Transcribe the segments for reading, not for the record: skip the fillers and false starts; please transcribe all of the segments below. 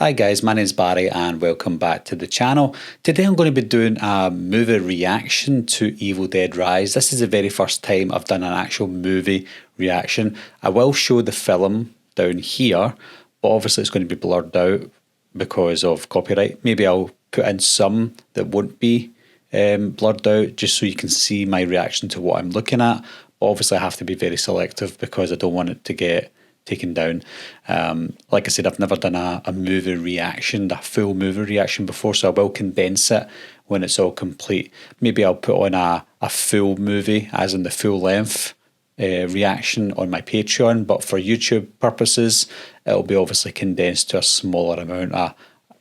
Hi guys, my name is Barry and welcome back to the channel. Today I'm going to be doing a movie reaction to Evil Dead Rise. This is the very first time I've done an actual movie reaction. I will show the film down here, but obviously it's going to be blurred out because of copyright. Maybe I'll put in some that won't be blurred out just so you can see my reaction to what I'm looking at. But obviously I have to be very selective because I don't want it to get taken down. Like I said, I've never done a movie reaction, a full movie reaction before, so I will condense it when it's all complete. Maybe I'll put on a full movie, as in the full length reaction on my Patreon, but for YouTube purposes, it'll be obviously condensed to a smaller amount.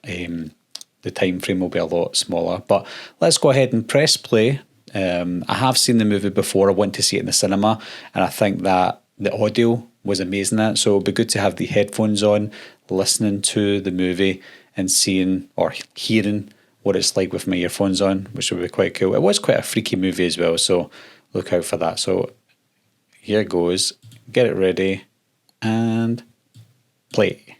The time frame will be a lot smaller. But let's go ahead and press play. I have seen the movie before. I went to see it in the cinema, and I think that the audio was amazing in it, so it'll be good to have the headphones on, listening to the movie and seeing or hearing what it's like with my earphones on, which would be quite cool. It was quite a freaky movie as well, so look out for that. So here goes, get it ready and play.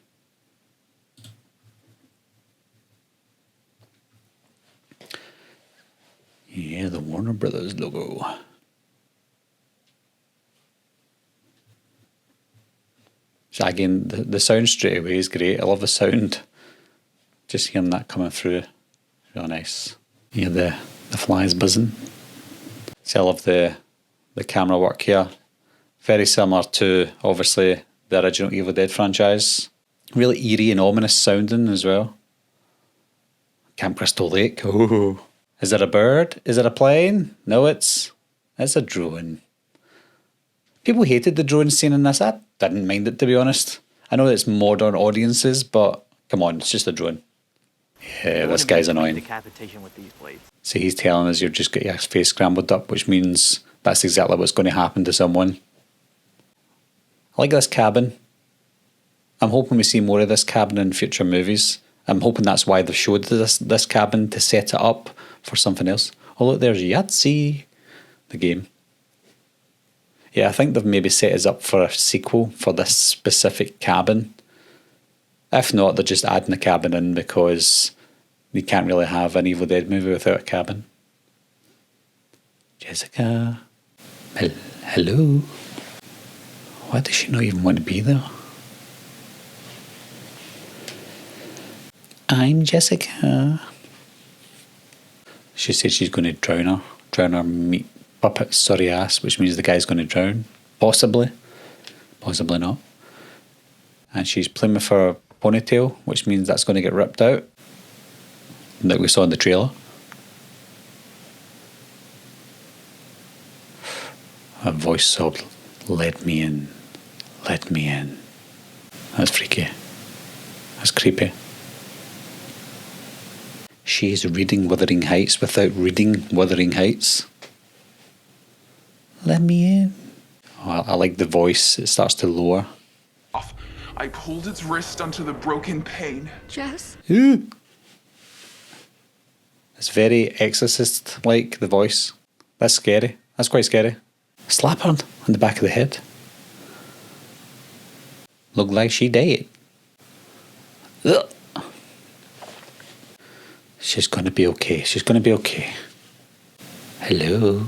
Yeah, the Warner Brothers logo. So again, the sound straight away is great. I love the sound. Just hearing that coming through, really nice. You hear the flies buzzing. See, I love the camera work here. Very similar to, obviously, the original Evil Dead franchise. Really eerie and ominous sounding as well. Camp Crystal Lake. Oh, is it a bird? Is it a plane? No, it's a drone. People hated the drone scene in this. I didn't mind it, to be honest. I know it's modern audiences, but come on, it's just a drone. Yeah, this guy's annoying. See, he's telling us you've just got your face scrambled up, which means that's exactly what's going to happen to someone. I like this cabin. I'm hoping we see more of this cabin in future movies. I'm hoping that's why they've showed this cabin, to set it up for something else. Oh look, there's Yahtzee, the game. Yeah, I think they've maybe set us up for a sequel for this specific cabin. If not, they're just adding a cabin in because you can't really have an Evil Dead movie without a cabin. Jessica. Hello. Why does she not even want to be there? I'm Jessica. She said she's going to drown her meat puppet sorry ass, which means the guy's going to drown. Possibly not. And she's playing with her ponytail, which means that's going to get ripped out, like we saw in the trailer. Her voice sobbed, "Let me in, let me in." That's freaky. That's creepy. She's reading Wuthering Heights without reading Wuthering Heights. Let me in. Oh, I like the voice. It starts to lower. I pulled its wrist onto the broken pane. Jess? Ooh. It's very Exorcist-like, the voice. That's scary. That's quite scary. Slap her on the back of the head. Looked like she died. Ugh. She's going to be okay. She's going to be okay. Hello.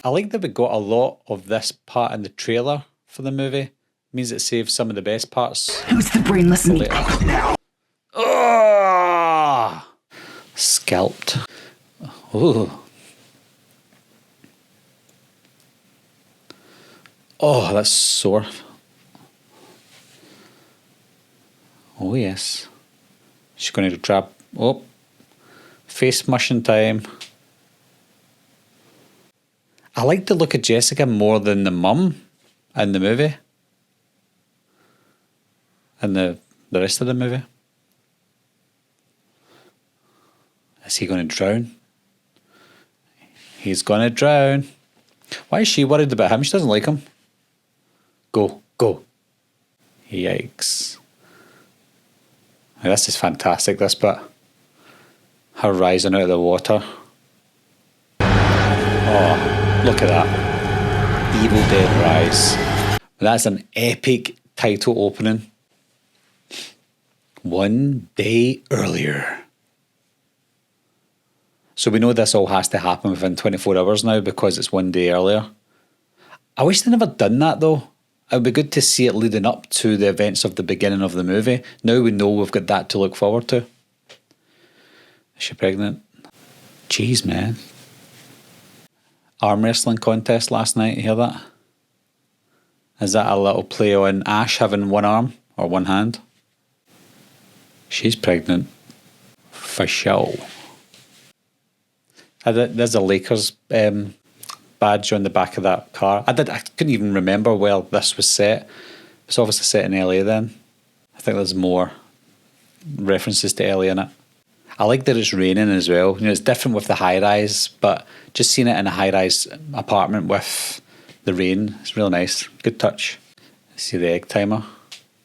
I like that we got a lot of this part in the trailer for the movie. It means it saves some of the best parts. Who's the brainless meat? Oh! Scalped. Oh. Oh, that's sore. Oh yes. She's going to grab. Oh. Face mushing time. I like the look of Jessica more than the mum in the movie. And the rest of the movie. Is he going to drown? He's going to drown. Why is she worried about him? She doesn't like him. Go, go. Yikes. This is fantastic, this bit. Her rising out of the water. Oh, look at that. Evil Dead Rise. That's an epic title opening. 1 day earlier. So we know this all has to happen within 24 hours now because it's 1 day earlier. I wish they'd never done that though. It would be good to see it leading up to the events of the beginning of the movie. Now we know we've got that to look forward to. Is she pregnant? Jeez, man. Arm wrestling contest last night, you hear that? Is that a little play on Ash having one arm or one hand? She's pregnant. For sure. There's a Lakers badge on the back of that car. I couldn't even remember where this was set. It's obviously set in LA then. I think there's more references to LA in it. I like that it's raining as well. You know, it's different with the high rise, but just seeing it in a high rise apartment with the rain, it's really nice. Good touch. See the egg timer.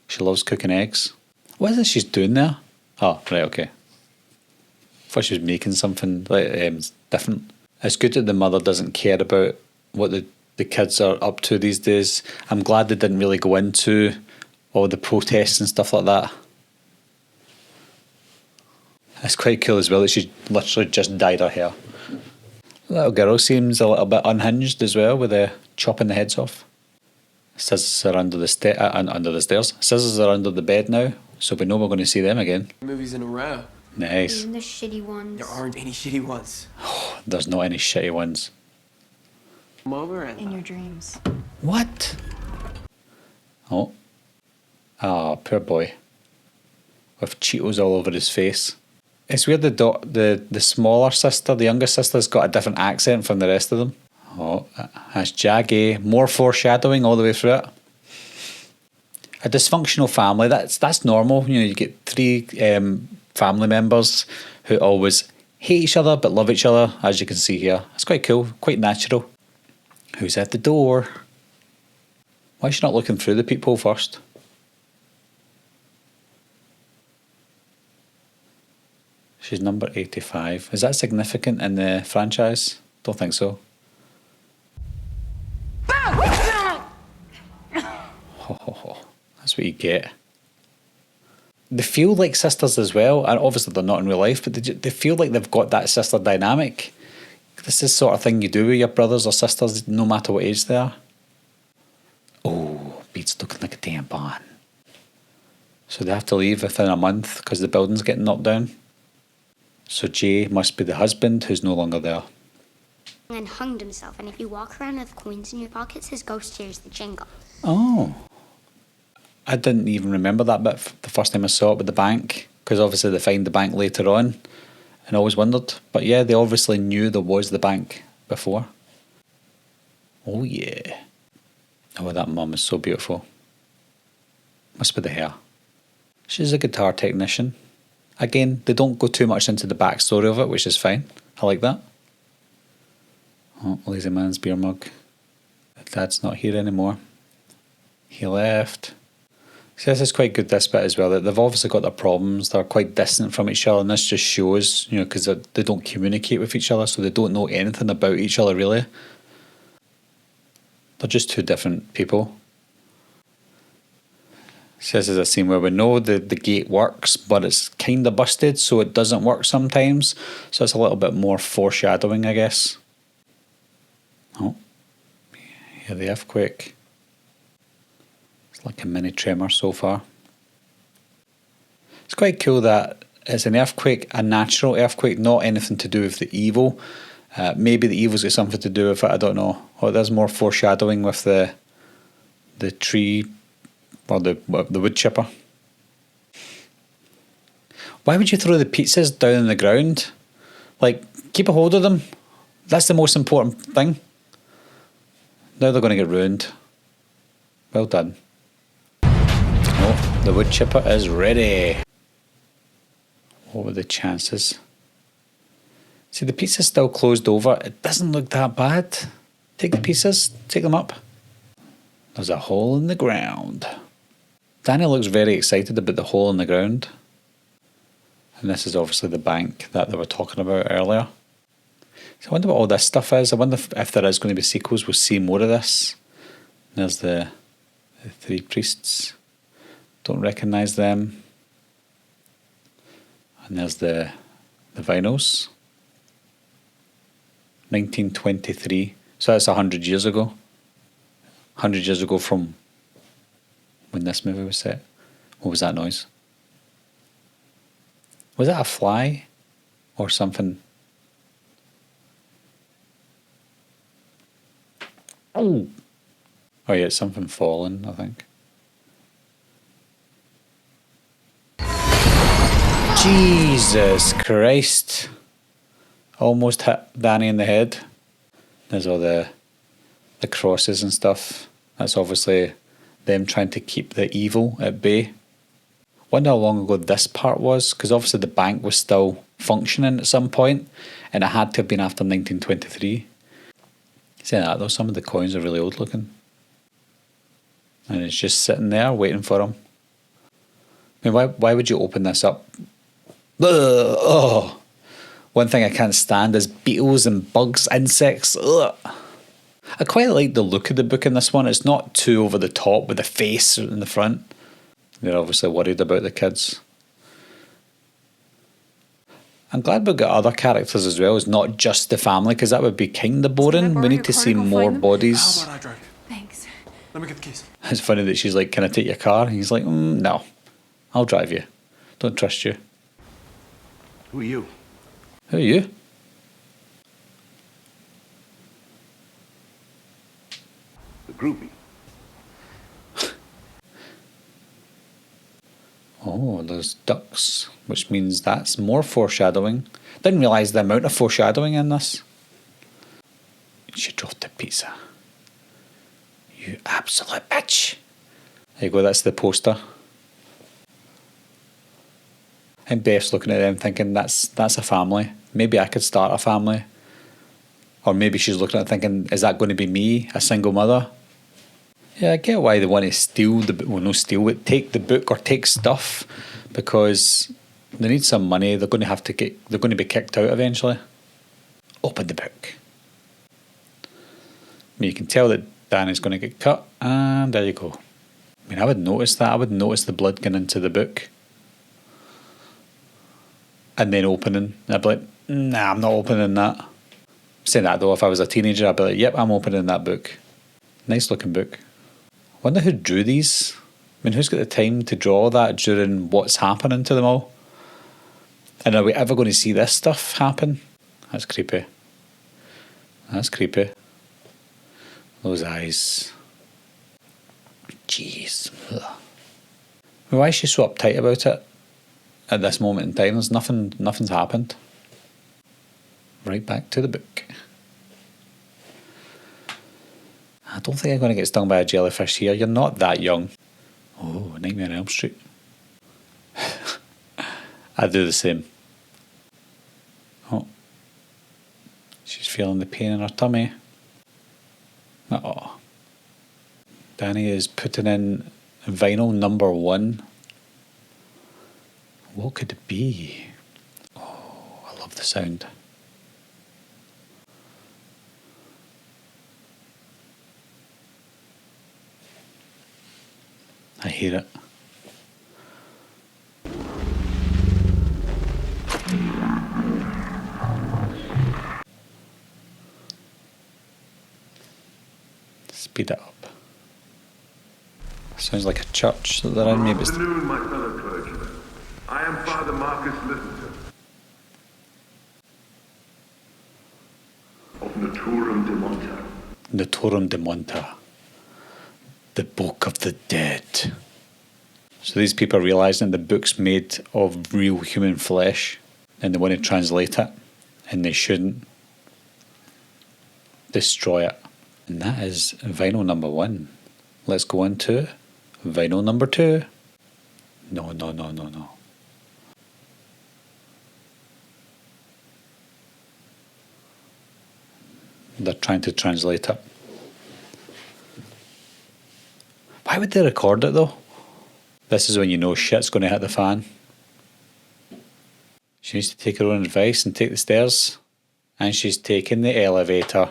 She loves cooking eggs. What is it she's doing there? Oh, right, okay. I thought she was making something like different. It's good that the mother doesn't care about what the kids are up to these days. I'm glad they didn't really go into all the protests and stuff like that. It's quite cool as well that she literally just dyed her hair. The little girl seems a little bit unhinged as well with the chopping the heads off. Scissors are under the stairs. Scissors are under the bed now, so we know we're going to see them again. Movies in a row. Nice. Even the shitty ones. There aren't any shitty ones. There's not any shitty ones. Come over and... In your dreams. What? Oh. Ah, poor boy. With Cheetos all over his face. It's weird the smaller sister, the younger sister's got a different accent from the rest of them. Oh, that's jaggy. More foreshadowing all the way through it. A dysfunctional family, that's normal. You know, you get three family members who always hate each other but love each other, as you can see here. It's quite cool, quite natural. Who's at the door? Why is she not looking through the peephole first? She's number 85. Is that significant in the franchise? Don't think so. That's what you get. They feel like sisters as well, and obviously they're not in real life, but they feel like they've got that sister dynamic. This is the sort of thing you do with your brothers or sisters, no matter what age they are. Oh, Bede's looking like a tampon. So they have to leave within a month because the building's getting knocked down. So Jay must be the husband who's no longer there. And hunged himself, and if you walk around with coins in your pockets, his ghost hears the jingle. Oh. I didn't even remember that bit the first time I saw it with the bank, because obviously they find the bank later on, and I always wondered. But yeah, they obviously knew there was the bank before. Oh yeah. Oh, that mum is so beautiful. Must be the hair. She's a guitar technician. Again, they don't go too much into the backstory of it, which is fine. I like that. Oh, lazy man's beer mug. Dad's not here anymore. He left. See, this is quite good, this bit as well. That they've obviously got their problems. They're quite distant from each other, and this just shows, you know, because they don't communicate with each other, so they don't know anything about each other really. They're just two different people. So this is a scene where we know the gate works, but it's kind of busted, so it doesn't work sometimes. So it's a little bit more foreshadowing, I guess. Oh, hear the earthquake. It's like a mini tremor so far. It's quite cool that it's an earthquake, a natural earthquake, not anything to do with the evil. Maybe the evil's got something to do with it, I don't know. Or there's more foreshadowing with the tree or the wood chipper. Why would you throw the pizzas down on the ground? Like, keep a hold of them. That's the most important thing. Now they're going to get ruined. Well done. Oh, the wood chipper is ready. What were the chances? See, the pizza's still closed over. It doesn't look that bad. Take the pieces, take them up. There's a hole in the ground. Danny looks very excited about the hole in the ground. And this is obviously the bank that they were talking about earlier. So I wonder what all this stuff is. I wonder if there is going to be sequels, we'll see more of this. There's the three priests. Don't recognise them. And there's the vinyls. 1923. So that's 100 years ago. 100 years ago from when this movie was set. What was that noise? Was that a fly or something? Oh yeah, it's something falling, I think. Jesus Christ. Almost hit Danny in the head. There's all the crosses and stuff. That's obviously them trying to keep the evil at bay. Wonder how long ago this part was, because obviously the bank was still functioning at some point, and it had to have been after 1923. Saying that though, some of the coins are really old looking. And it's just sitting there waiting for him. I mean, why would you open this up? Ugh, oh. One thing I can't stand is beetles and bugs, insects. Ugh. I quite like the look of the book in this one. It's not too over the top with the face in the front. They're obviously worried about the kids. I'm glad we've got other characters as well. It's not just the family, because that would be kind of boring. We need to see more bodies. How about I drive you? Thanks. Let me get the keys. It's funny that she's like, can I take your car? And he's like, no, I'll drive you. Don't trust you. Who are you? Who are you? The groupie. Oh, there's ducks, which means that's more foreshadowing. Didn't realise the amount of foreshadowing in this. She dropped the pizza. You absolute bitch. There you go, that's the poster. And Beth's looking at them thinking, that's a family. Maybe I could start a family. Or maybe she's looking at it thinking, is that going to be me, a single mother? Yeah, I get why they want to steal the book. Well, no, steal it. Take the book or take stuff, because they need some money. They're going to be kicked out eventually. Open the book. I mean, you can tell that Danny's going to get cut, and there you go. I mean, I would notice that. I would notice the blood going into the book, and then opening. I'd be like, nah, I'm not opening that. Saying that though, if I was a teenager, I'd be like, yep, I'm opening that book. Nice looking book. Wonder who drew these. I mean, who's got the time to draw that during what's happening to them all? And are we ever going to see this stuff happen? That's creepy. That's creepy. Those eyes. Jeez. Ugh. Why is she so uptight about it at this moment in time? There's nothing's happened. Right back to the book. I don't think I'm going to get stung by a jellyfish here. You're not that young. Oh, Nightmare on Elm Street. I do the same. Oh. She's feeling the pain in her tummy. Oh. Danny is putting in vinyl number 1. What could it be? Oh, I love the sound. I hear it. Speed it up. Sounds like a church that they're in. Maybe it's... Good afternoon, my fellow clergymen. I am Father Marcus Littleton of Naturum de Monta. Naturum de Monta. The Book of the Dead. So these people are realising the book's made of real human flesh and they want to translate it, and they shouldn't destroy it. And that is vinyl number 1. Let's go on to vinyl number 2. No. They're trying to translate it. Why would they record it though? This is when you know shit's going to hit the fan. She needs to take her own advice and take the stairs. And she's taking the elevator.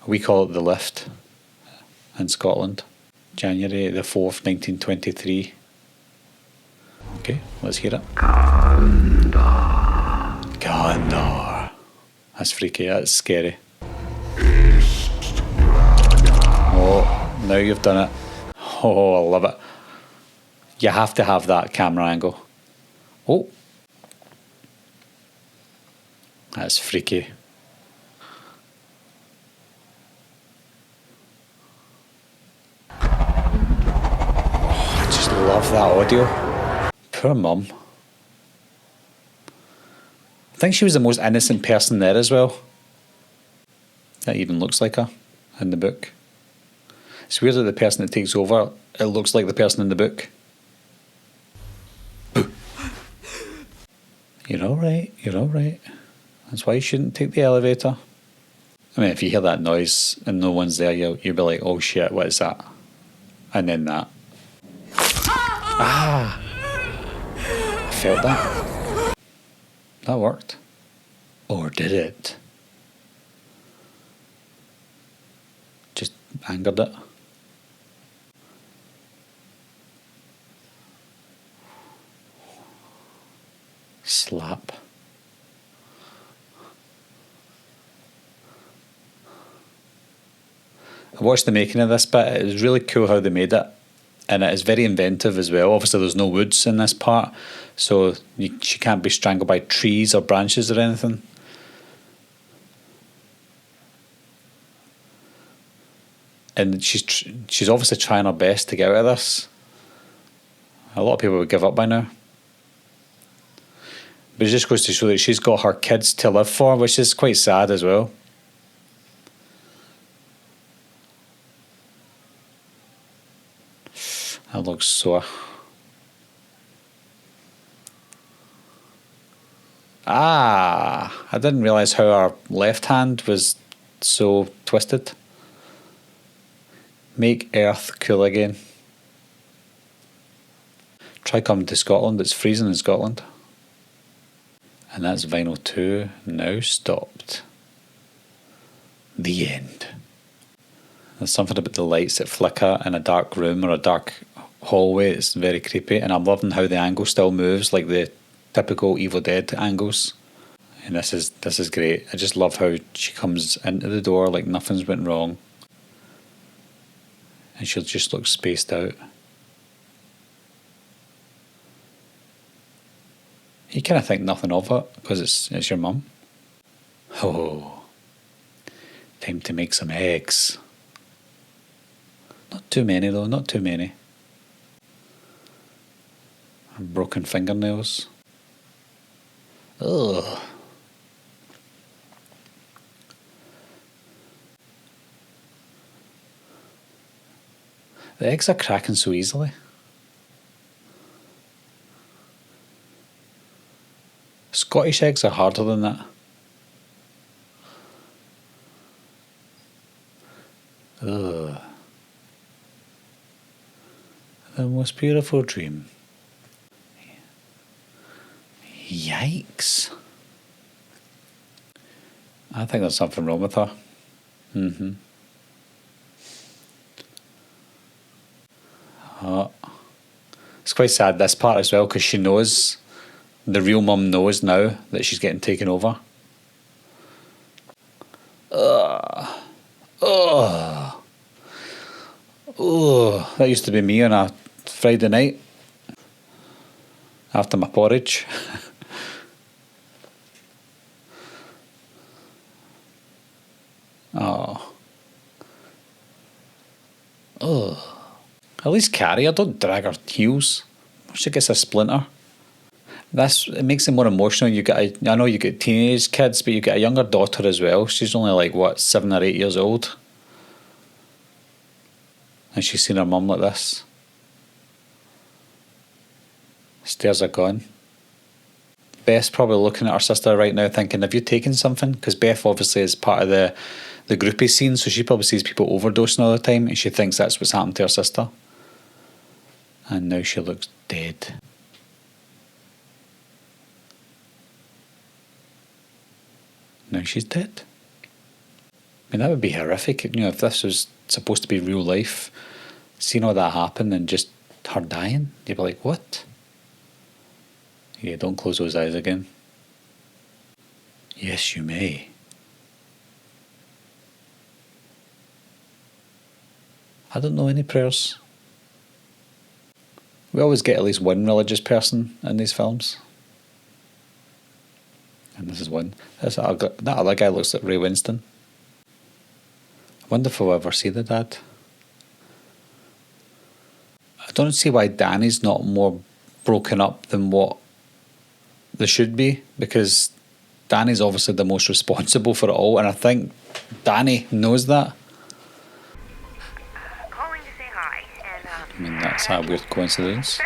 We call it the lift in Scotland. January the 4th, 1923. Okay, let's hear it. Gondor. That's freaky, that's scary. Oh, now you've done it. Oh, I love it. You have to have that camera angle. Oh. That's freaky. Oh, I just love that audio. Poor mum. I think she was the most innocent person there as well. That even looks like her in the book. It's weird that the person that takes over, it looks like the person in the book. You're alright, you're alright. That's why you shouldn't take the elevator. I mean, if you hear that noise and no one's there, you'll be like, oh shit, what is that? And then that. Ah! I felt that. That worked. Or did it? Just angered it. Slap. I watched the making of this bit. It was really cool how they made it, and it is very inventive as well. Obviously there's no woods in this part, so she can't be strangled by trees or branches or anything. And she's obviously trying her best to get out of this. A lot of people would give up by now. But it just goes to show that she's got her kids to live for, which is quite sad as well. That looks sore. Ah, I didn't realise how her left hand was so twisted. Make Earth cool again. Try coming to Scotland, it's freezing in Scotland. And that's vinyl 2, now stopped. The end. There's something about the lights that flicker in a dark room or a dark hallway. It's very creepy, and I'm loving how the angle still moves like the typical Evil Dead angles. And this is great. I just love how she comes into the door like nothing's went wrong, and she'll just look spaced out. You kind of think nothing of it because it's your mum. Oh, time to make some eggs. Not too many though, not too many. Broken fingernails. Ugh. The eggs are cracking so easily. Scottish eggs are harder than that. Ugh. The most beautiful dream. Yikes. I think there's something wrong with her. Oh. It's quite sad this part as well because she knows, the real mum knows now that she's getting taken over. Ugh. Ugh. Oh, that used to be me on a Friday night after my porridge. Oh. Oh. At least carry her, don't drag her heels. She gets a splinter. It makes it more emotional. I know you get teenage kids, but you get a younger daughter as well. She's only like, what, 7 or 8 years old? And she's seen her mum like this. Stairs are gone. Beth's probably looking at her sister right now thinking, have you taken something? Because Beth obviously is part of the groupie scene, so she probably sees people overdosing all the time and she thinks that's what's happened to her sister. And now she looks dead. Now she's dead. I mean, that would be horrific. You know, if this was supposed to be real life, seeing all that happen and just her dying, you'd be like, what? Yeah, don't close those eyes again. Yes, you may. I don't know any prayers. We always get at least one religious person in these films. And this is one. That other guy looks like Ray Winston. I wonder if we'll ever see the dad. I don't see why Danny's not more broken up than what they should be, because Danny's obviously the most responsible for it all, and I think Danny knows that. Calling to say hi, and I mean, that's a weird coincidence.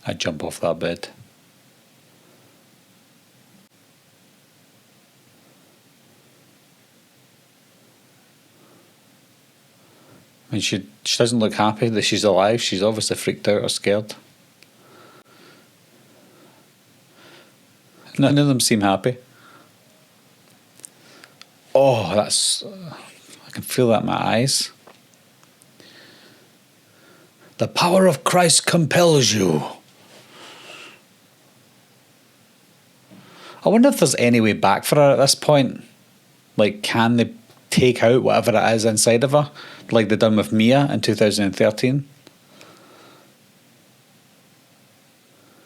I'd jump off that bed. I mean, she doesn't look happy that she's alive. She's obviously freaked out or scared. None of them seem happy. Oh, that's... I can feel that in my eyes. The power of Christ compels you. I wonder if there's any way back for her at this point. Like, can they take out whatever it is inside of her, like they done with Mia in 2013?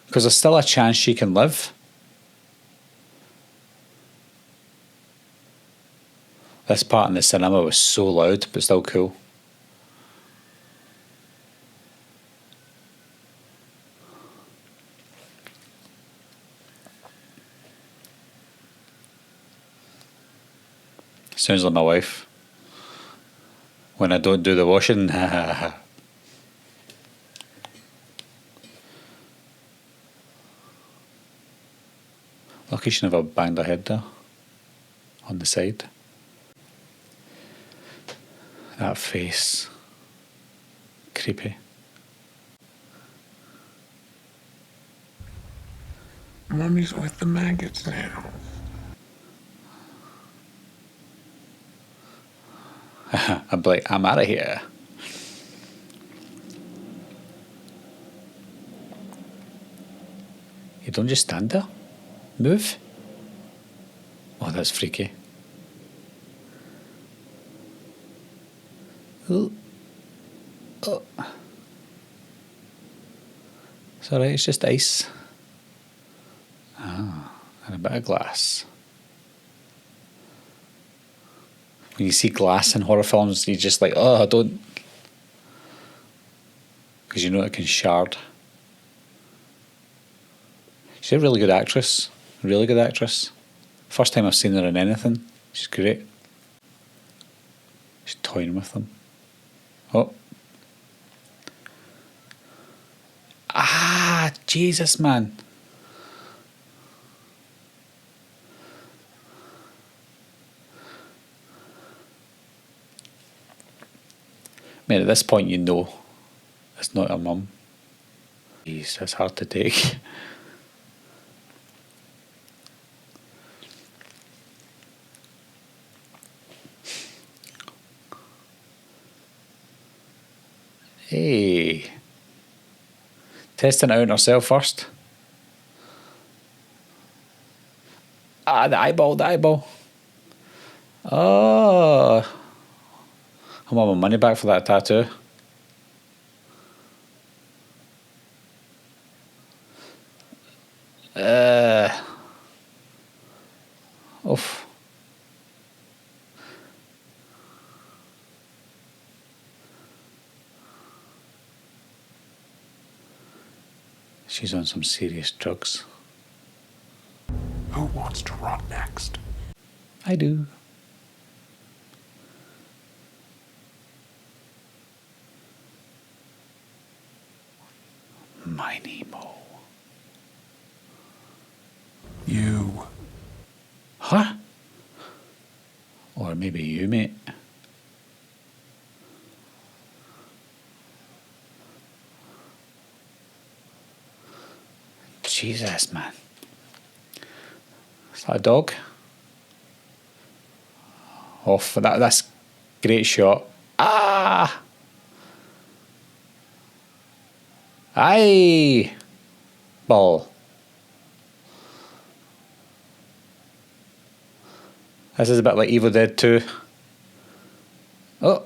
Because there's still a chance she can live. This part in the cinema was so loud, but still cool. Sounds like my wife. When I don't do the washing. Lucky she never banged her head there. On the side. That face. Creepy. Mommy's with the maggots now. I'm like, I'm out of here. You don't just stand there. Move. Oh, that's freaky. Ooh. Oh. It's alright, it's just ice. Ah, and a bit of glass. When you see glass in horror films, you're just like, oh, I don't. Because you know it can shard. She's a really good actress. Really good actress. First time I've seen her in anything. She's great. She's toying with them. Oh. Ah, Jesus, man. I mean, at this point, you know it's not her mum. Jeez, that's hard to take. Hey. Testing it out on herself first. Ah, the eyeball, the eyeball. Oh. I want my money back for that tattoo. Oof. She's on some serious drugs. Who wants to rot next? I do. My Nemo. You. Huh? Or maybe you, mate. Jesus, man. Is that a dog? Off. That's great shot. Ah! Aye! Ball. This is a bit like Evil Dead 2. Oh!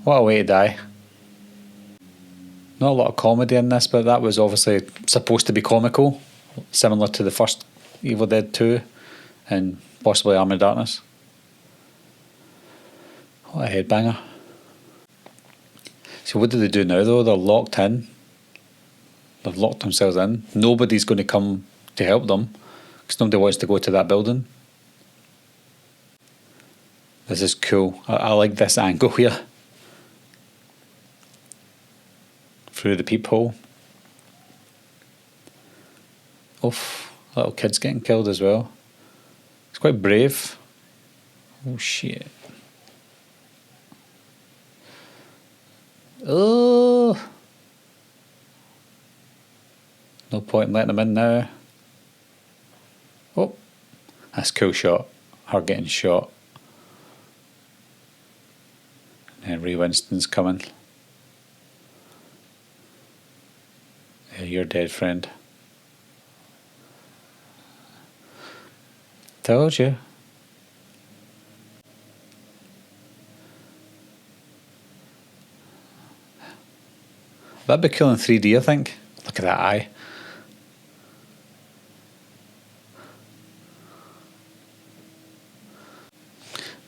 What a way to die. Not a lot of comedy in this, but that was obviously supposed to be comical, similar to the first Evil Dead 2 and possibly Army of Darkness. What a headbanger. So what do they do now though? They're locked in. They've locked themselves in. Nobody's going to come to help them because nobody wants to go to that building. This is cool. I like this angle here. Through the peephole. Oof, little kid's getting killed as well. It's quite brave. Oh shit. Oh! No point in letting him in now. Oh, that's a cool shot. Her getting shot. And Ray Winston's coming. Yeah, you're dead, friend. Told you. That'd be cool in 3D, I think. Look at that eye.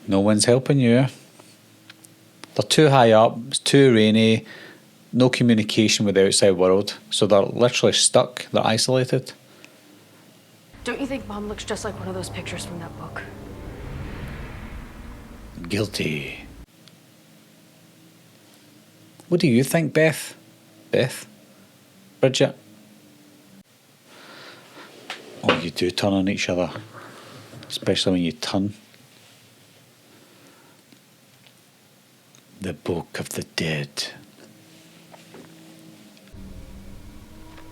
No one's helping you. They're too high up, it's too rainy, no communication with the outside world, so they're literally stuck, they're isolated. Don't you think Mom looks just like one of those pictures from that book? Guilty. What do you think, Beth? Beth? Bridget? Oh, you do turn on each other, especially when you turn. The Book of the Dead.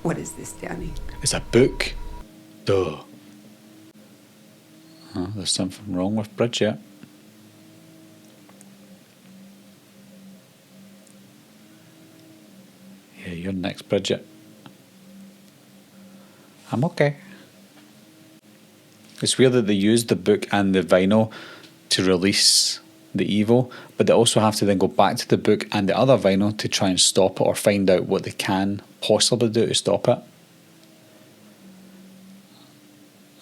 What is this, Danny? It's a book. Duh. Oh, there's something wrong with Bridget. Yeah, you're next, Bridget. I'm okay. It's weird that they used the book and the vinyl to release the evil, but they also have to then go back to the book and the other vinyl to try and stop it or find out what they can possibly do to stop it.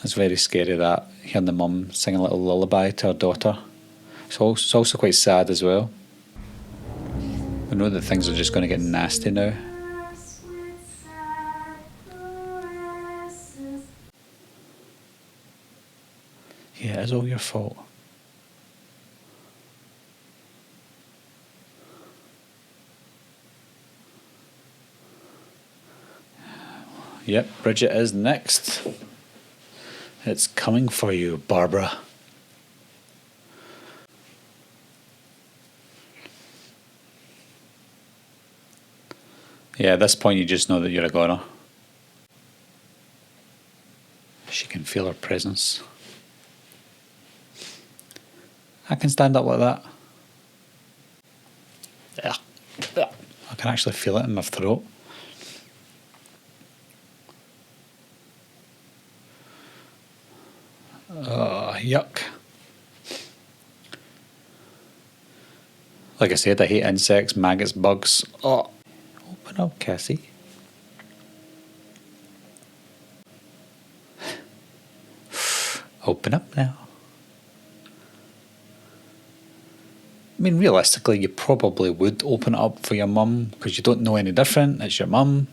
It's very scary, that, hearing the mum sing a little lullaby to her daughter. It's also quite sad as well. We know that things are just going to get nasty now. Yeah, it's all your fault. Yep, Bridget is next. It's coming for you, Barbara. Yeah, at this point you just know that you're a goner. She can feel her presence. I can stand up like that. Yeah. I can actually feel it in my throat. Yuck. Like I said, I hate insects, maggots, bugs. Oh, open up, Cassie. Open up now. I mean, realistically, you probably would open it up for your mum because you don't know any different. It's your mum.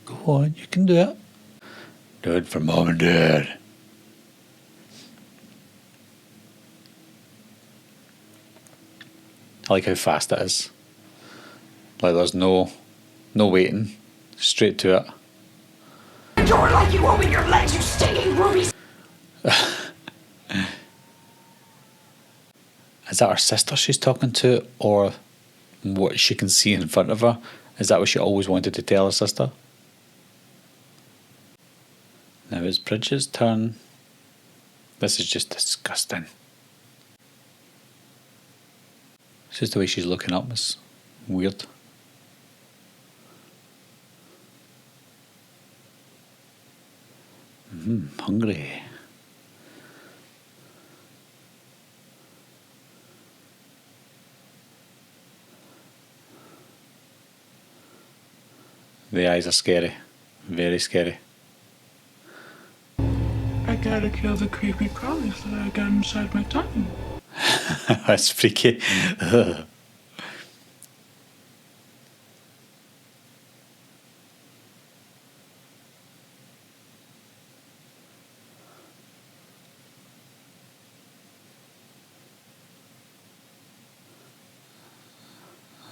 Go on, you can do it. Do it for mum and dad. I like how fast it is. Like there's no waiting. Straight to it. The door like you open your legs, you stinking rubies! Is that her sister she's talking to, or what she can see in front of her? Is that what she always wanted to tell her sister? Now it's Bridget's turn. This is just disgusting. It's just the way she's looking up is weird. Hungry. The eyes are scary. Very scary. I gotta kill the creepy crawlies that I got inside my tummy. That's freaky. Ugh.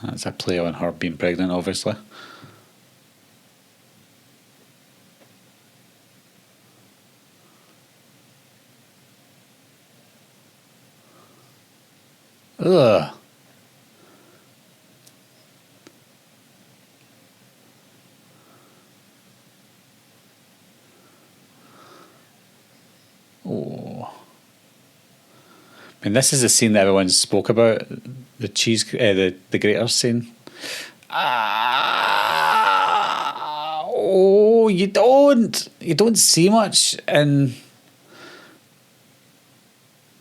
That's a play on her being pregnant, obviously. Ugh. Oh. I mean, this is the scene that everyone spoke about. The cheese, the grater scene. Ah, oh, you don't see much in.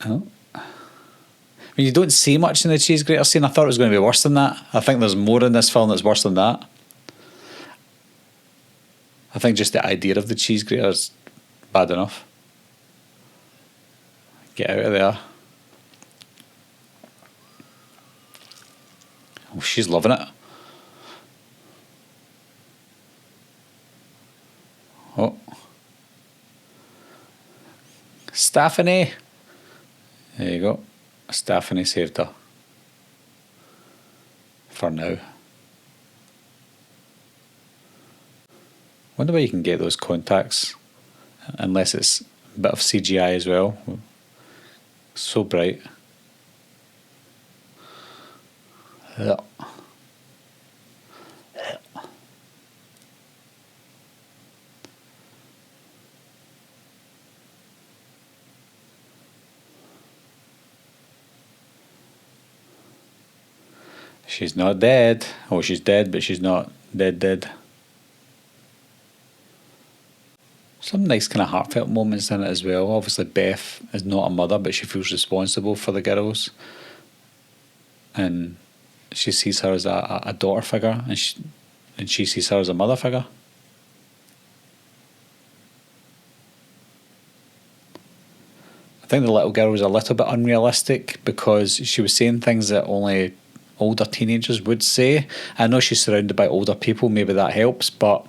Oh. I mean, you don't see much in the cheese grater scene. I thought it was going to be worse than that. I think there's more in this film that's worse than that. I think just the idea of the cheese grater is bad enough. Get out of there. Oh, she's loving it. Oh. Stephanie. There you go. Stephanie saved her. For now. Wonder where you can get those contacts. Unless it's a bit of CGI as well. So bright. Yeah. She's not dead. Oh, she's dead, but she's not dead. Some nice kind of heartfelt moments in it as well. Obviously, Beth is not a mother, but she feels responsible for the girls. And she sees her as a daughter figure, and she sees her as a mother figure. I think the little girl was a little bit unrealistic because she was saying things that only older teenagers would say. I know she's surrounded by older people, maybe that helps, but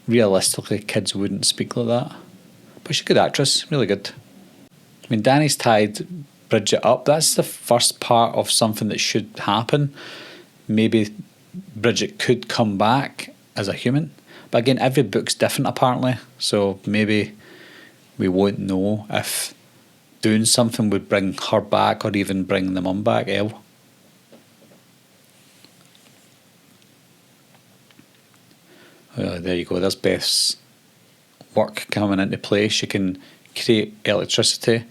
realistically, kids wouldn't speak like that. But she's a good actress, really good. I mean, Danny's tied Bridget up. That's the first part of something that should happen. Maybe Bridget could come back as a human. But again, every book's different apparently. So maybe we won't know if doing something would bring her back or even bring the mum back, Elle. Well, there you go. There's Beth's work coming into play. She can create electricity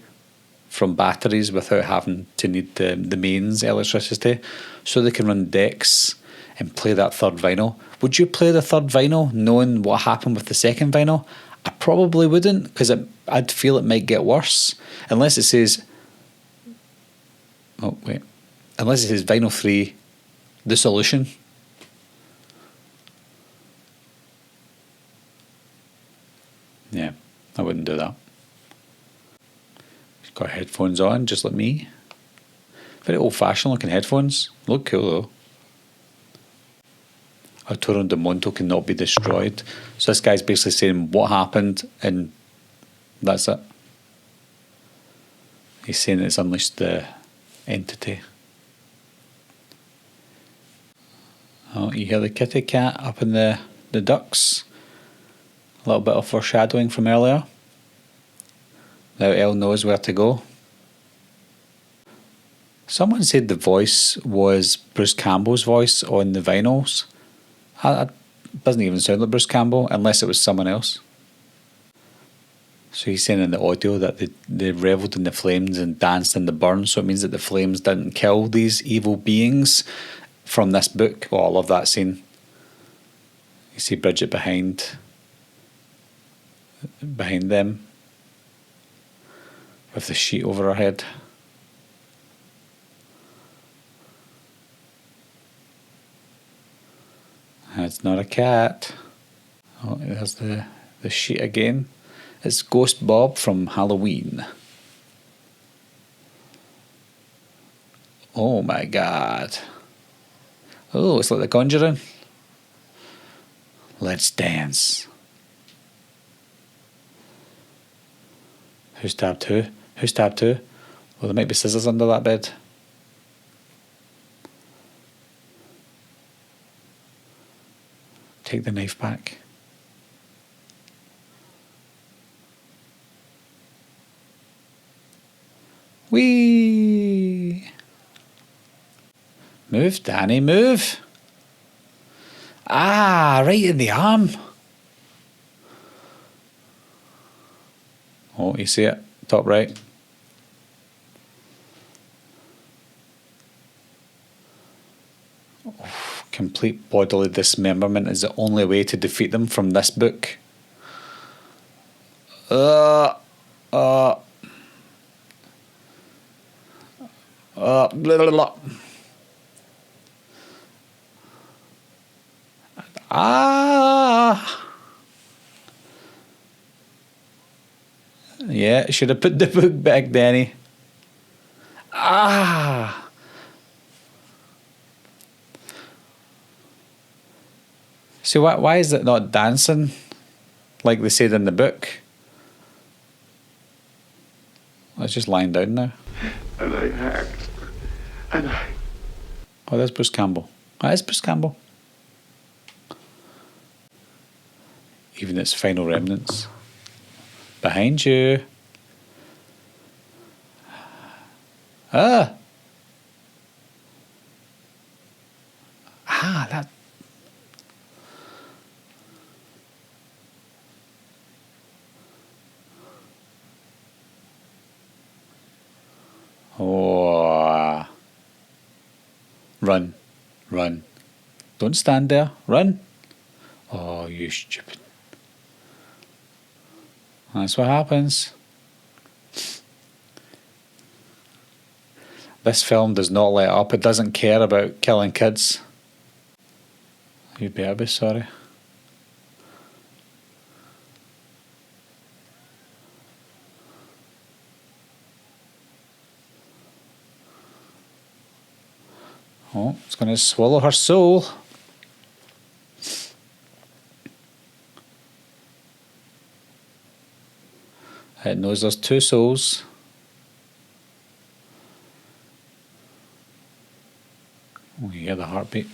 from batteries without having to need the mains electricity, so they can run decks and play that third vinyl. Would you play the third vinyl knowing what happened with the second vinyl? I probably wouldn't, because I'd feel it might get worse. Unless it says... Oh, wait. Unless it says vinyl 3, the solution. Yeah, I wouldn't do that. She's got headphones on, just like me. Very old-fashioned looking headphones. Look cool though. Arturo de Monto cannot be destroyed. So this guy's basically saying what happened, and that's it. He's saying it's unleashed the entity. Oh, you hear the kitty cat up in the ducks. A little bit of foreshadowing from earlier. Now Elle knows where to go. Someone said the voice was Bruce Campbell's voice on the vinyls. It doesn't even sound like Bruce Campbell unless it was someone else. So he's saying in the audio that they revelled in the flames and danced in the burn, so it means that the flames didn't kill these evil beings from this book. Oh, I love that scene. You see Bridget behind them with the sheet over her head. It's not a cat. Oh, there's the sheet again. It's Ghost Bob from Halloween. Oh my god. Oh, it's like The Conjuring. Let's dance. Who stabbed who? Who stabbed who? Well, there might be scissors under that bed. Take the knife back. Whee! Move, Danny, move! Ah, right in the arm. Oh, you see it? Top right. Oh, complete bodily dismemberment is the only way to defeat them from this book. Blah, blah, blah. Ah! Yeah, should have put the book back, Danny. Ah! So why is it not dancing like they said in the book? It's just lying down now. And I hacked. And I... Oh, there's Bruce Campbell. That is Bruce Campbell. Even its final remnants. Behind you. Ah! Ah, that... Oh. Run. Run. Don't stand there. Run. Oh, you stupid. That's what happens. This film does not let up. It doesn't care about killing kids. You better be sorry. Oh, it's going to swallow her soul. It knows there's two souls. Oh, you hear the heartbeat.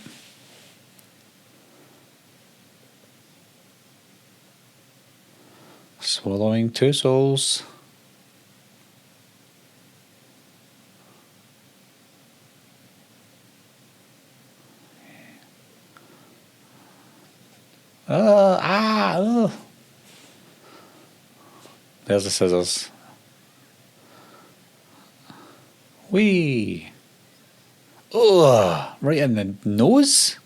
Swallowing two souls. Oh. There's the scissors. Whee! Oh, right in the nose.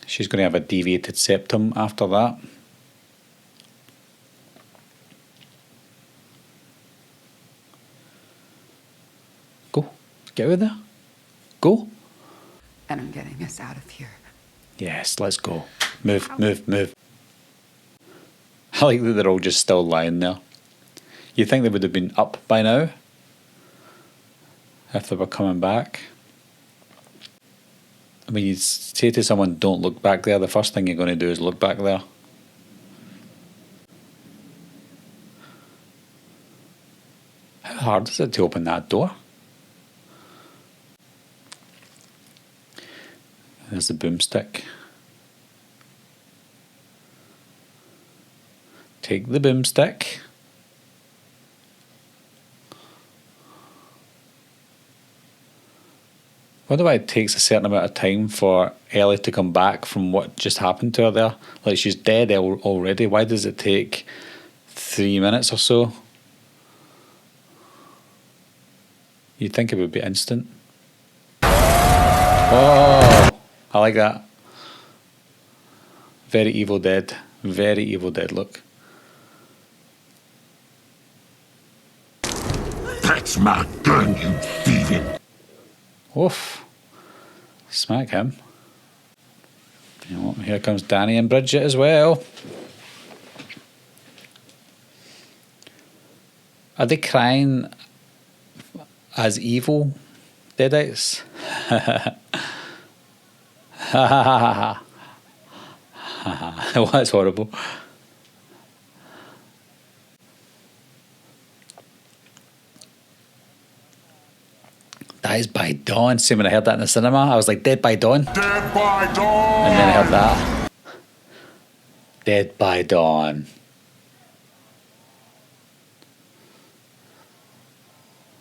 She's going to have a deviated septum after that. Go. Get out of there. Go. And I'm getting us out of here. Yes, let's go. Move, move, move. I like that they're all just still lying there. You think they would have been up by now? If they were coming back? I mean, you say to someone, don't look back there, the first thing you're going to do is look back there. How hard is it to open that door? There's the boomstick. Take the boomstick. wonder why it takes a certain amount of time for Ellie to come back from what just happened to her there. Like, she's dead already. Why does it take 3 minutes or so? You'd think it would be instant. Oh, I like that. Very Evil Dead. Very Evil Dead look. That's my gun, you thieving. Oof. Smack him. You know, here comes Danny and Bridget as well. Are they crying as evil deadites? Well, that's horrible. Dies by Dawn. See, when I heard that in the cinema, I was like, Dead by Dawn. Dead by dawn. And then I heard that. Dead by Dawn.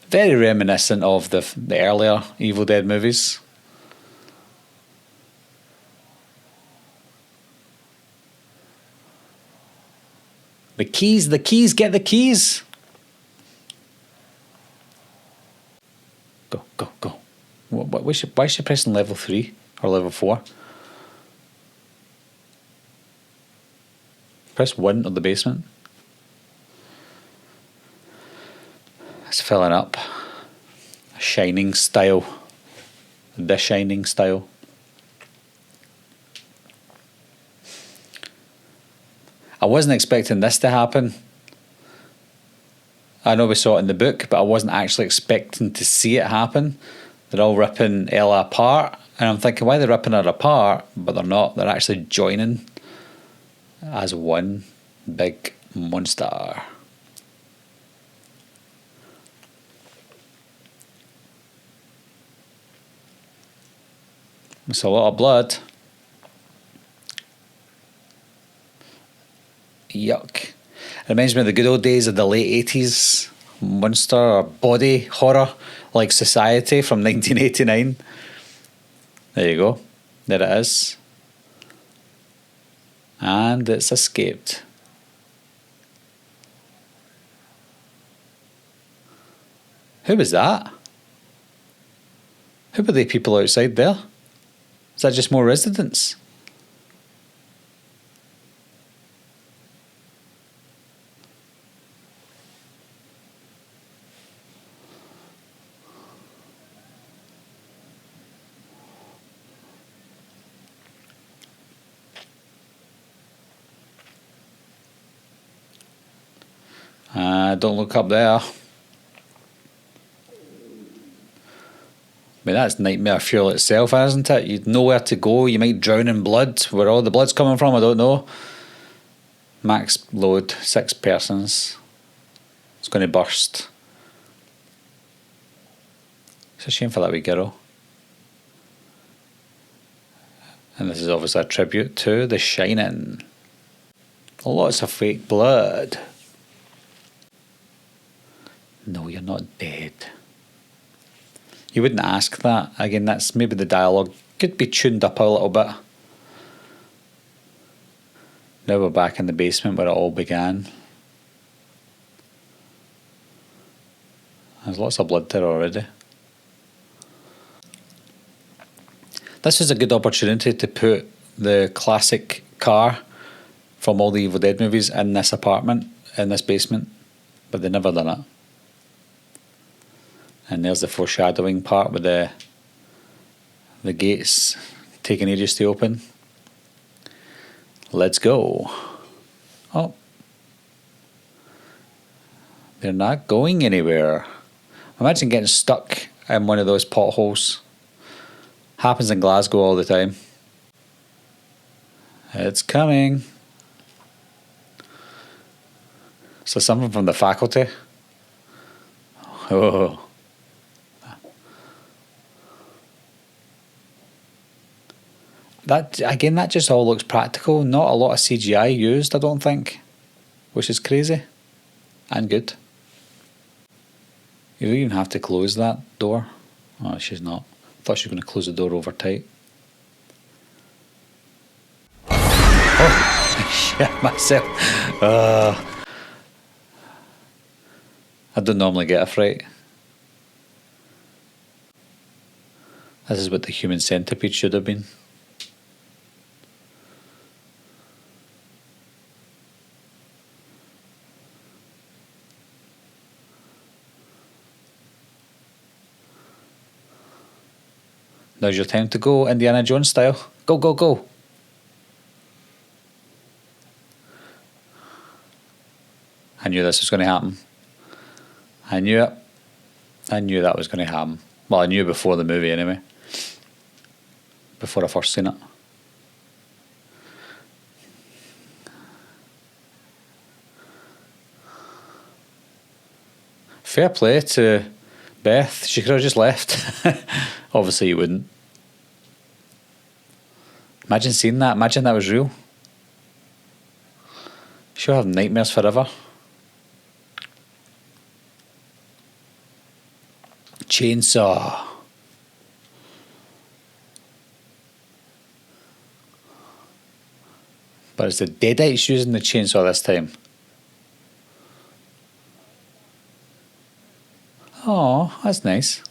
Very reminiscent of the earlier Evil Dead movies. The keys, get the keys. Go. Why is she pressing level 3 or level 4? Press 1 on the basement. It's filling up. Shining style. The Shining style. I wasn't expecting this to happen. I know we saw it in the book, but I wasn't actually expecting to see it happen. They're all ripping Ella apart, and I'm thinking, why are they ripping her apart? But they're not. They're actually joining as one big monster. It's a lot of blood. Yuck. It reminds me of the good old days of the late 80s monster or body horror like Society from 1989. There you go. There it is. And it's escaped. Who was that? Who were the people outside there? Is that just more residents? Don't look up there. I mean, that's nightmare fuel itself, isn't it? You'd know where to go. You might drown in blood. Where all the blood's coming from, I don't know. Max load, 6 persons. It's going to burst. It's a shame for that wee girl. And this is obviously a tribute to The Shining. Lots of fake blood. No, you're not dead. You wouldn't ask that. Again, that's maybe the dialogue could be tuned up a little bit. Now we're back in the basement where it all began. There's lots of blood there already. This is a good opportunity to put the classic car from all the Evil Dead movies in this apartment, in this basement, but they never done it. And there's the foreshadowing part with the gates taking ages to open. Let's go. Oh. They're not going anywhere. Imagine getting stuck in one of those potholes. Happens in Glasgow all the time. It's coming. So something from the faculty. Oh. That again, that just all looks practical. Not a lot of CGI used, I don't think, which is crazy and good. You don't even have to close that door. Oh, she's not. Thought she was going to close the door over tight. Oh, shit myself. I don't normally get a fright. This is what the human centipede should have been. Now's your time to go, Indiana Jones style. Go, go, go. I knew this was going to happen. I knew it. I knew that was going to happen. Well, I knew before the movie anyway. Before I first seen it. Fair play to Beth. She could have just left. Obviously you wouldn't. Imagine seeing that. Imagine that was real. She'll have nightmares forever. Chainsaw. But it's the Deadites using the chainsaw this time. Oh, that's nice.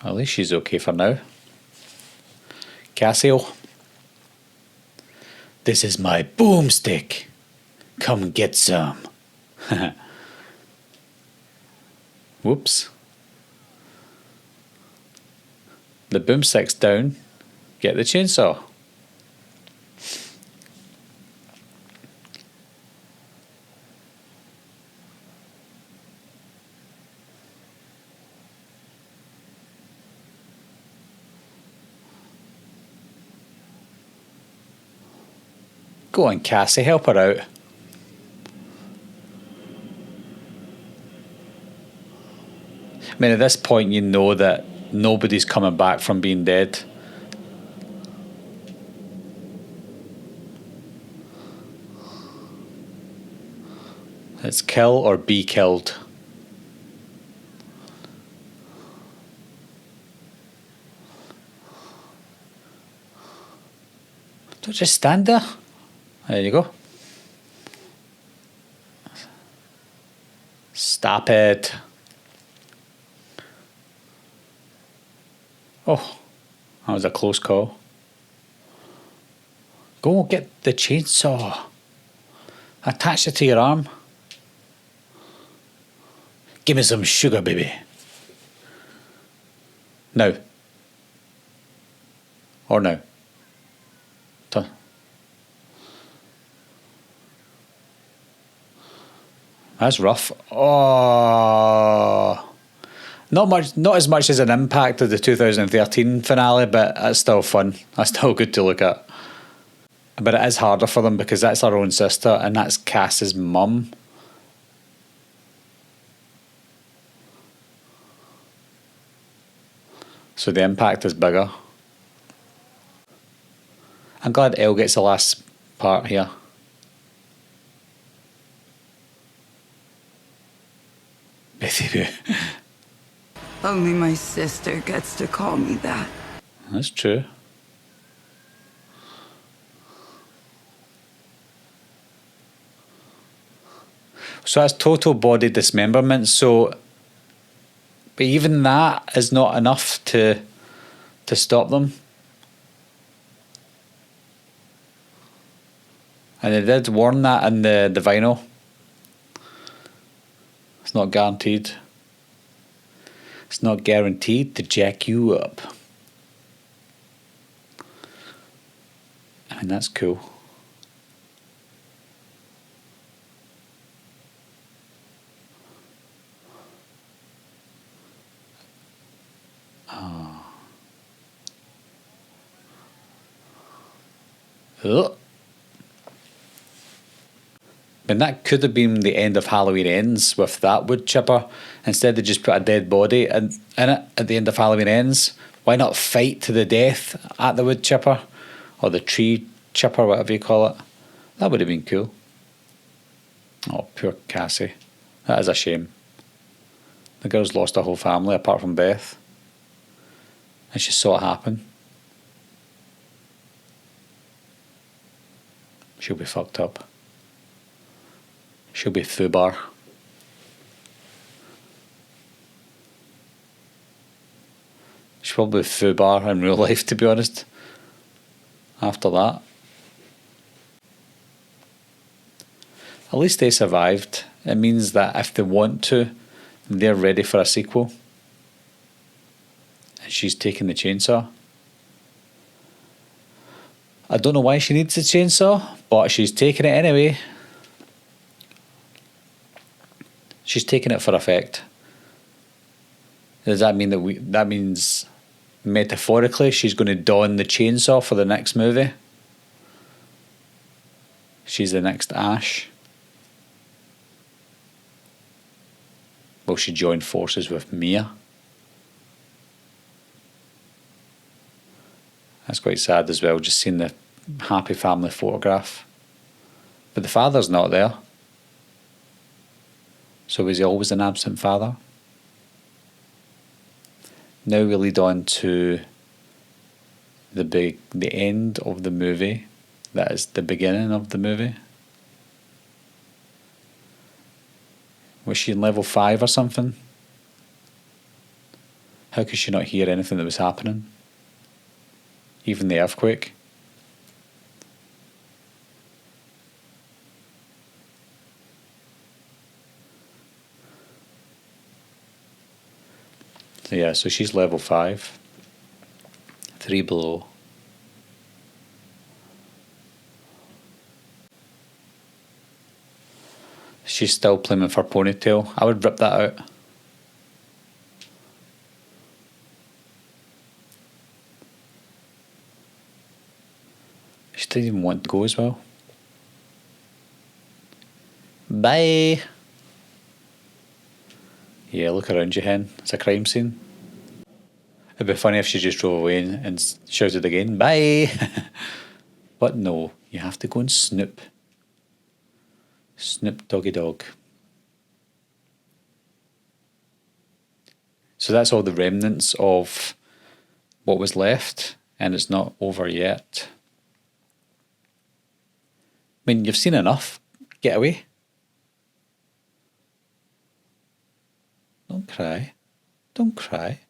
At least she's okay for now. Cassio. This is my boomstick. Come get some. Whoops. The boomstick's down. Get the chainsaw. Go on, Cassie, help her out. I mean, at this point, you know that nobody's coming back from being dead. It's kill or be killed. Don't just stand there. There you go. Stop it. Oh, that was a close call. Go get the chainsaw. Attach it to your arm. Give me some sugar, baby. Now. Or now. That's rough. Oh, not much, not as much as an impact of the 2013 finale, but that's still fun. That's still good to look at. But it is harder for them because that's our own sister and that's Cass's mum. So the impact is bigger. I'm glad Elle gets the last part here. Only my sister gets to call me that. That's true. So that's total body dismemberment. So, but even that is not enough to stop them. And they did warn that in the vinyl. It's not guaranteed. It's not guaranteed to jack you up. I mean, that's cool. Oh. Ugh. And that could have been the end of Halloween Ends with that wood chipper. Instead, they just put a dead body in it at the end of Halloween Ends. Why not fight to the death at the wood chipper? Or the tree chipper, whatever you call it. That would have been cool. Oh, poor Cassie. That is a shame. The girl's lost her whole family apart from Beth. And she saw it happen. She'll be fucked up. She'll be foobar. She's probably foobar in real life, to be honest. After that. At least they survived. It means that if they want to, they're ready for a sequel. And she's taking the chainsaw. I don't know why she needs a chainsaw, but she's taking it anyway. She's taking it for effect. Does that mean that means metaphorically she's going to don the chainsaw for the next movie? She's the next Ash. Will she join forces with Mia? That's quite sad as well, just seeing the happy family photograph. But the father's not there. So is he always an absent father? Now we lead on to the end of the movie. That is the beginning of the movie. Was she in level 5 or something? How could she not hear anything that was happening? Even the earthquake? So yeah, so she's level 5. 3 below. She's still playing with her ponytail. I would rip that out. She didn't even want to go as well. Bye. Yeah, look around you, hen. It's a crime scene. It'd be funny if she just drove away and shouted again, bye. But no, you have to go and snoop. Snoop doggy dog. So that's all the remnants of what was left, and it's not over yet. I mean, you've seen enough. Get away. Don't cry. Don't cry.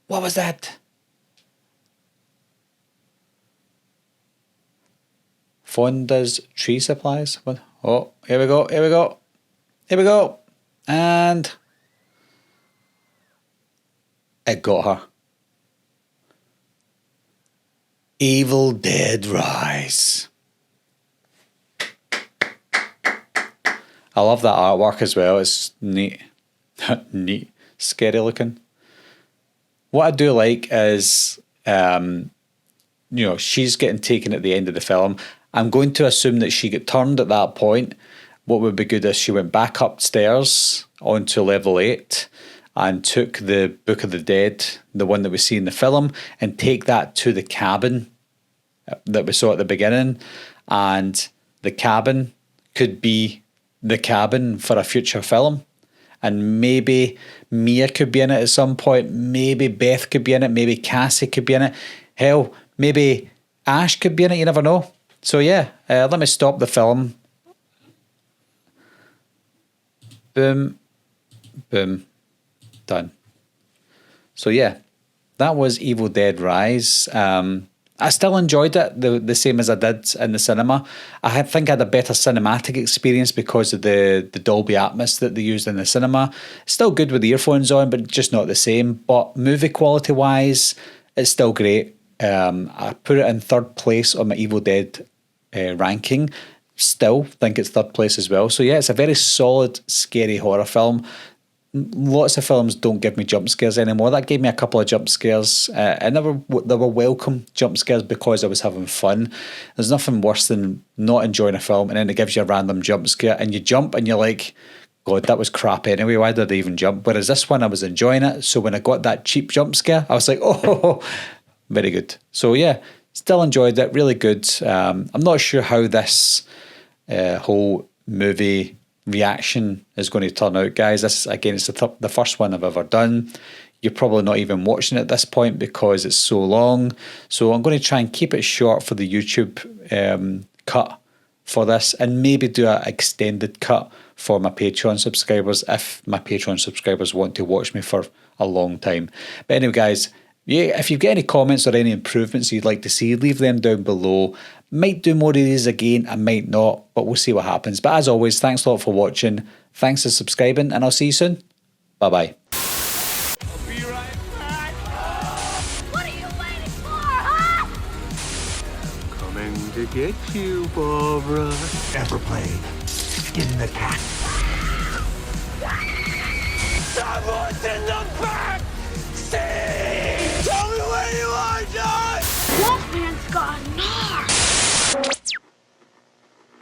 What was that? Fonda's tree supplies. What? Oh, here we go. Here we go. Here we go. And it got her. Evil Dead Rise. I love that artwork as well. It's neat. Neat. Scary looking. What I do like is, she's getting taken at the end of the film. I'm going to assume that she got turned at that point. What would be good is she went back upstairs onto level 8 and took the Book of the Dead, the one that we see in the film, and take that to the cabin that we saw at the beginning. And the cabin could be the cabin for a future film. And maybe Mia could be in it at some point. Maybe Beth could be in it. Maybe Cassie could be in it. Hell, maybe Ash could be in it. You never know. So yeah, let me stop the film. Boom. Boom. Done. So yeah, that was Evil Dead Rise. I still enjoyed it the same as I did in the cinema. I think I had a better cinematic experience because of the Dolby Atmos that they used in the cinema. Still good with the earphones on, but just not the same. But movie quality wise, it's still great. I put it in third place on my Evil Dead ranking. Still think it's third place as well. So yeah, it's a very solid, scary horror film. Lots of films don't give me jump scares anymore. That gave me a couple of jump scares, and they were welcome jump scares because I was having fun. There's nothing worse than not enjoying a film and then it gives you a random jump scare and you jump and you're like, God, that was crap anyway. Why did I even jump? Whereas this one, I was enjoying it. So when I got that cheap jump scare, I was like, oh, very good. So yeah, Still enjoyed it, really good. I'm not sure how this whole movie reaction is going to turn out, guys. This, again, it's the first one I've ever done. You're probably not even watching it at this point because it's so long. So I'm going to try and keep it short for the YouTube cut for this, and maybe do an extended cut for my Patreon subscribers if my Patreon subscribers want to watch me for a long time. But anyway, guys, yeah, if you've got any comments or any improvements you'd like to see, leave them down below. Might do more of these again, I might not, but we'll see what happens. But as always, thanks a lot for watching. Thanks for subscribing, and I'll see you soon. Bye-bye. What are you waiting for, huh? Coming to get you, Barbara. Ever played Skin the Cat? Someone's in the back! See!